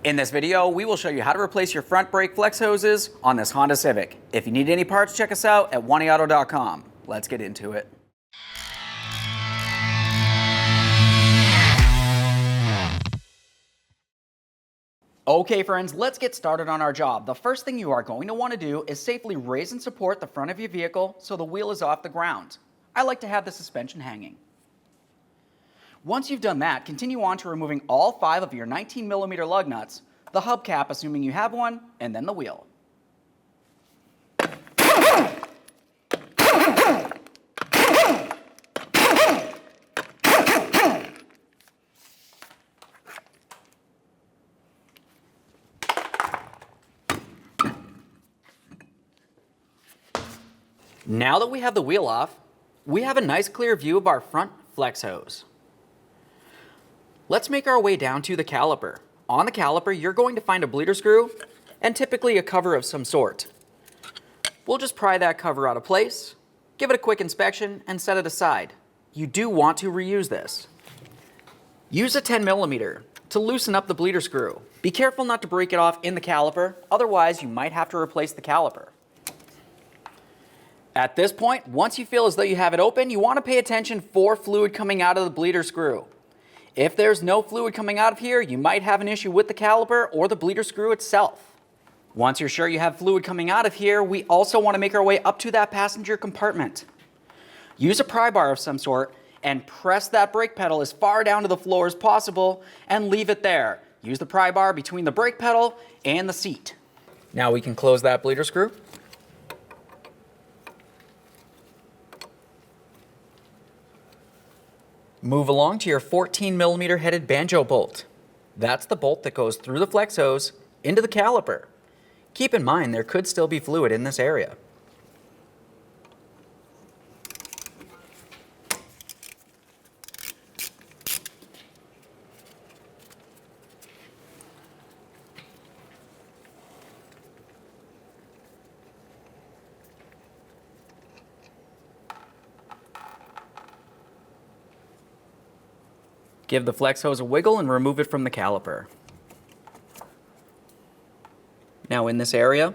In this video, we will show you how to replace your front brake flex hoses on this Honda Civic. If you need any parts, check us out at oneauto.com. Let's get into it. Okay friends, let's get started on our job. The first thing you are going to want to do is safely raise and support the front of your vehicle so the wheel is off the ground. I like to have the suspension hanging. Once you've done that, continue on to removing all 5 of your 19mm lug nuts, the hubcap assuming you have one, and then the wheel. Now that we have the wheel off, we have a nice clear view of our front flex hose. Let's make our way down to the caliper. On the caliper, you're going to find a bleeder screw and typically a cover of some sort. We'll just pry that cover out of place, give it a quick inspection, and set it aside. You do want to reuse this. Use a 10mm to loosen up the bleeder screw. Be careful not to break it off in the caliper, otherwise you might have to replace the caliper. At this point, once you feel as though you have it open, you want to pay attention for fluid coming out of the bleeder screw. If there's no fluid coming out of here, you might have an issue with the caliper or the bleeder screw itself. Once you're sure you have fluid coming out of here, we also want to make our way up to that passenger compartment. Use a pry bar of some sort and press that brake pedal as far down to the floor as possible and leave it there. Use the pry bar between the brake pedal and the seat. Now we can close that bleeder screw. Move along to your 14mm headed banjo bolt. That's the bolt that goes through the flex hose into the caliper. Keep in mind there could still be fluid in this area. Give the flex hose a wiggle and remove it from the caliper. Now in this area,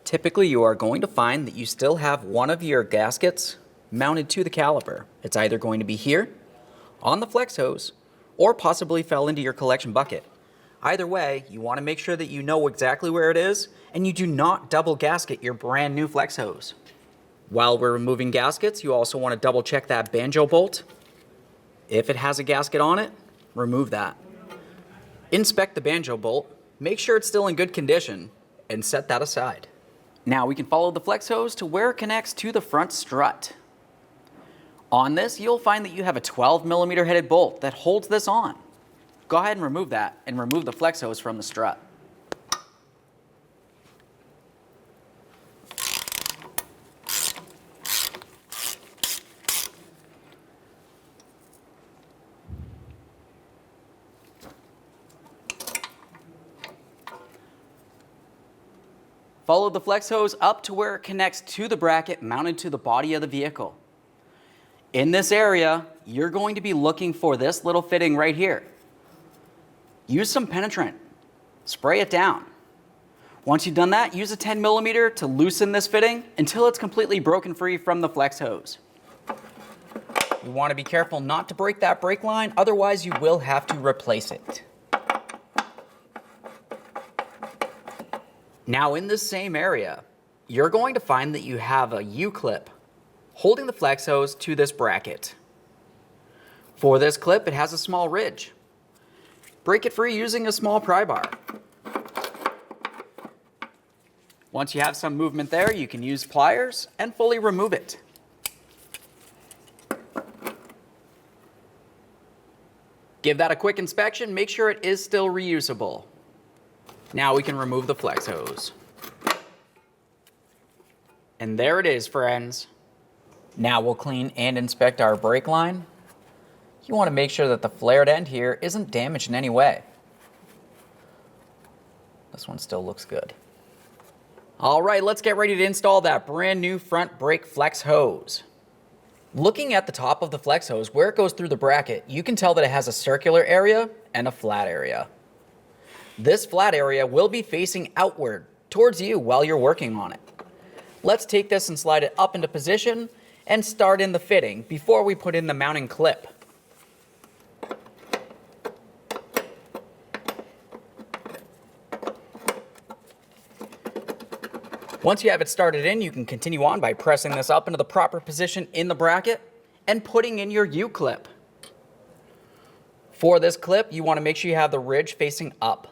typically you are going to find that you still have one of your gaskets mounted to the caliper. It's either going to be here, on the flex hose, or possibly fell into your collection bucket. Either way, you want to make sure that you know exactly where it is and you do not double gasket your brand new flex hose. While we're removing gaskets, you also want to double check that banjo bolt. If it has a gasket on it, remove that. Inspect the banjo bolt, make sure it's still in good condition, and set that aside. Now we can follow the flex hose to where it connects to the front strut. On this, you'll find that you have a 12mm headed bolt that holds this on. Go ahead and remove that, and remove the flex hose from the strut. Follow the flex hose up to where it connects to the bracket mounted to the body of the vehicle. In this area, you're going to be looking for this little fitting right here. Use some penetrant. Spray it down. Once you've done that, use a 10mm to loosen this fitting until it's completely broken free from the flex hose. You want to be careful not to break that brake line, otherwise you will have to replace it. Now in this same area, you're going to find that you have a U-clip holding the flex hose to this bracket. For this clip, it has a small ridge. Break it free using a small pry bar. Once you have some movement there, you can use pliers and fully remove it. Give that a quick inspection, make sure it is still reusable. Now we can remove the flex hose. And there it is, friends. Now we'll clean and inspect our brake line. You want to make sure that the flared end here isn't damaged in any way. This one still looks good. All right, let's get ready to install that brand new front brake flex hose. Looking at the top of the flex hose, where it goes through the bracket, you can tell that it has a circular area and a flat area. This flat area will be facing outward towards you while you're working on it. Let's take this and slide it up into position and start in the fitting before we put in the mounting clip. Once you have it started in, you can continue on by pressing this up into the proper position in the bracket and putting in your U-clip. For this clip, you want to make sure you have the ridge facing up.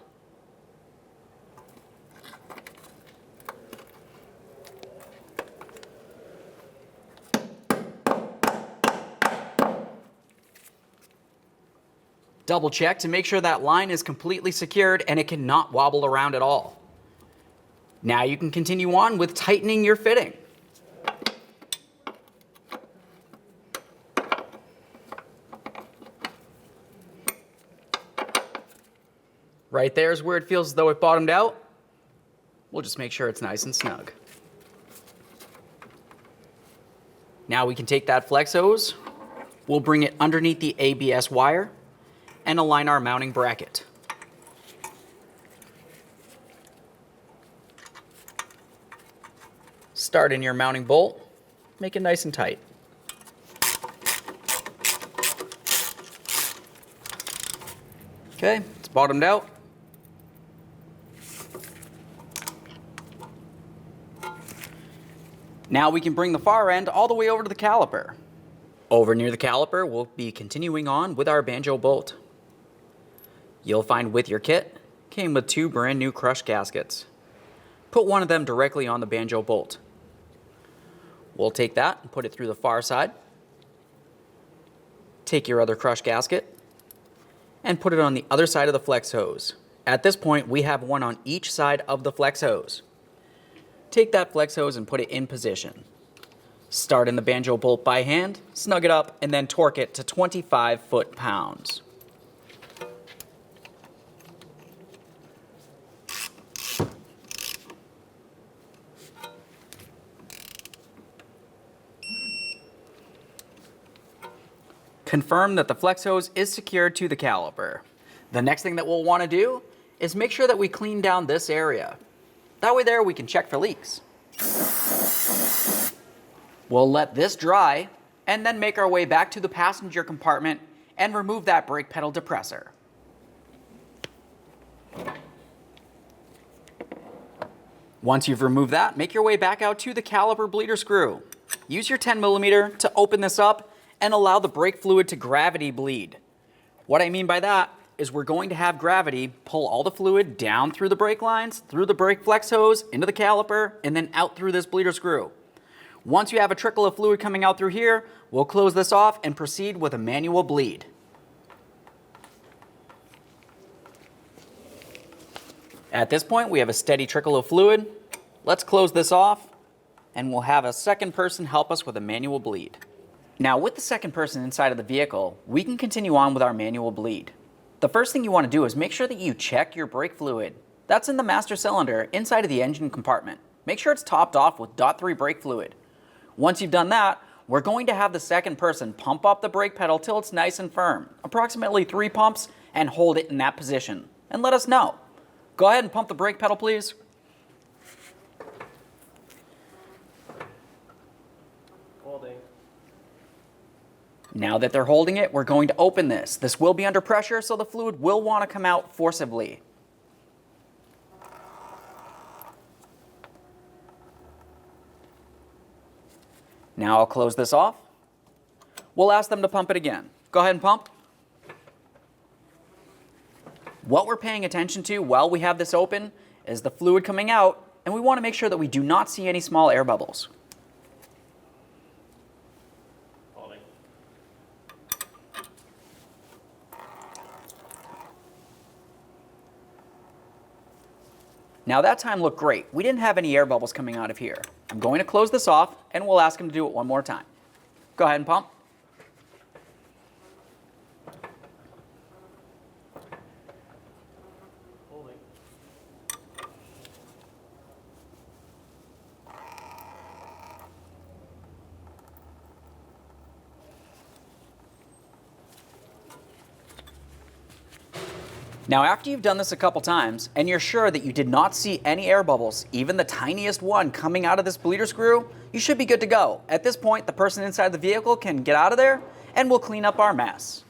Double check to make sure that line is completely secured and it cannot wobble around at all. Now you can continue on with tightening your fitting. Right there is where it feels as though it bottomed out. We'll just make sure it's nice and snug. Now we can take that flex hose, we'll bring it underneath the ABS wire and align our mounting bracket. Start in your mounting bolt, make it nice and tight. Okay, it's bottomed out. Now we can bring the far end all the way over to the caliper. Over near the caliper, we'll be continuing on with our banjo bolt. You'll find with your kit, came with 2 brand new crush gaskets. Put one of them directly on the banjo bolt. We'll take that and put it through the far side. Take your other crush gasket and put it on the other side of the flex hose. At this point, we have one on each side of the flex hose. Take that flex hose and put it in position. Start in the banjo bolt by hand, snug it up, and then torque it to 25 foot-pounds. Confirm that the flex hose is secured to the caliper. The next thing that we'll want to do is make sure that we clean down this area. That way there we can check for leaks. We'll let this dry and then make our way back to the passenger compartment and remove that brake pedal depressor. Once you've removed that, make your way back out to the caliper bleeder screw. Use your 10mm to open this up and allow the brake fluid to gravity bleed. What I mean by that is we're going to have gravity pull all the fluid down through the brake lines, through the brake flex hose, into the caliper, and then out through this bleeder screw. Once you have a trickle of fluid coming out through here, we'll close this off and proceed with a manual bleed. At this point, we have a steady trickle of fluid. Let's close this off, and we'll have a second person help us with a manual bleed. Now, with the second person inside of the vehicle, we can continue on with our manual bleed. The first thing you want to do is make sure that you check your brake fluid. That's in the master cylinder inside of the engine compartment. Make sure it's topped off with .3 brake fluid. Once you've done that, we're going to have the second person pump up the brake pedal till it's nice and firm, approximately 3 pumps, and hold it in that position, and let us know. Go ahead and pump the brake pedal, please. Holding. Now that they're holding it, we're going to open this. This will be under pressure, so the fluid will want to come out forcibly. Now I'll close this off. We'll ask them to pump it again. Go ahead and pump. What we're paying attention to while we have this open is the fluid coming out, and we want to make sure that we do not see any small air bubbles. Holding. Now that time looked great. We didn't have any air bubbles coming out of here. I'm going to close this off, and we'll ask them to do it one more time. Go ahead and pump. Holding. Now, after you've done this a couple times and you're sure that you did not see any air bubbles, even the tiniest one coming out of this bleeder screw, you should be good to go. At this point, the person inside the vehicle can get out of there and we'll clean up our mess.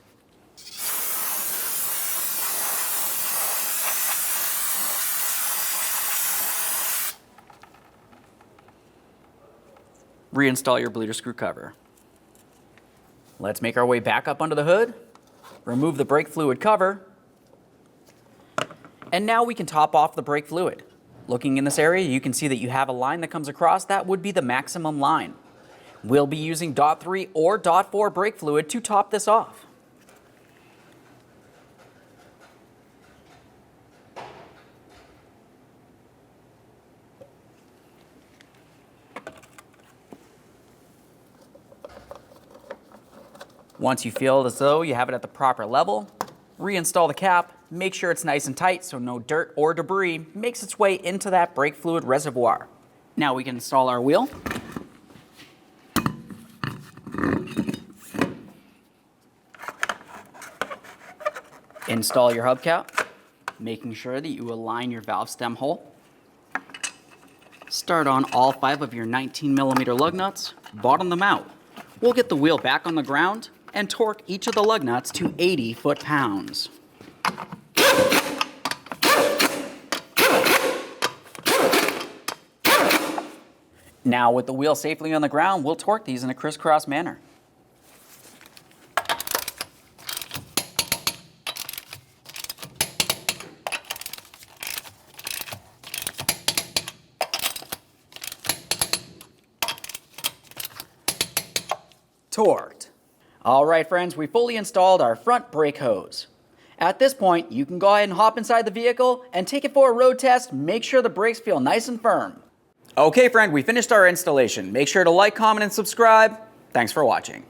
Reinstall your bleeder screw cover. Let's make our way back up under the hood, remove the brake fluid cover, and now we can top off the brake fluid. Looking in this area, you can see that you have a line that comes across. That would be the maximum line. We'll be using .3 or .4 brake fluid to top this off. Once you feel as though you have it at the proper level, reinstall the cap, make sure it's nice and tight so no dirt or debris makes its way into that brake fluid reservoir. Now we can install our wheel. Install your hubcap, making sure that you align your valve stem hole. Start on all 5 of your 19mm lug nuts, bottom them out. We'll get the wheel back on the ground and torque each of the lug nuts to 80 foot-pounds. Now, with the wheel safely on the ground, we'll torque these in a crisscross manner. Torqued. All right, friends, we fully installed our front brake hose. At this point, you can go ahead and hop inside the vehicle and take it for a road test. Make sure the brakes feel nice and firm. Okay, friend, we finished our installation. Make sure to like, comment, and subscribe. Thanks for watching.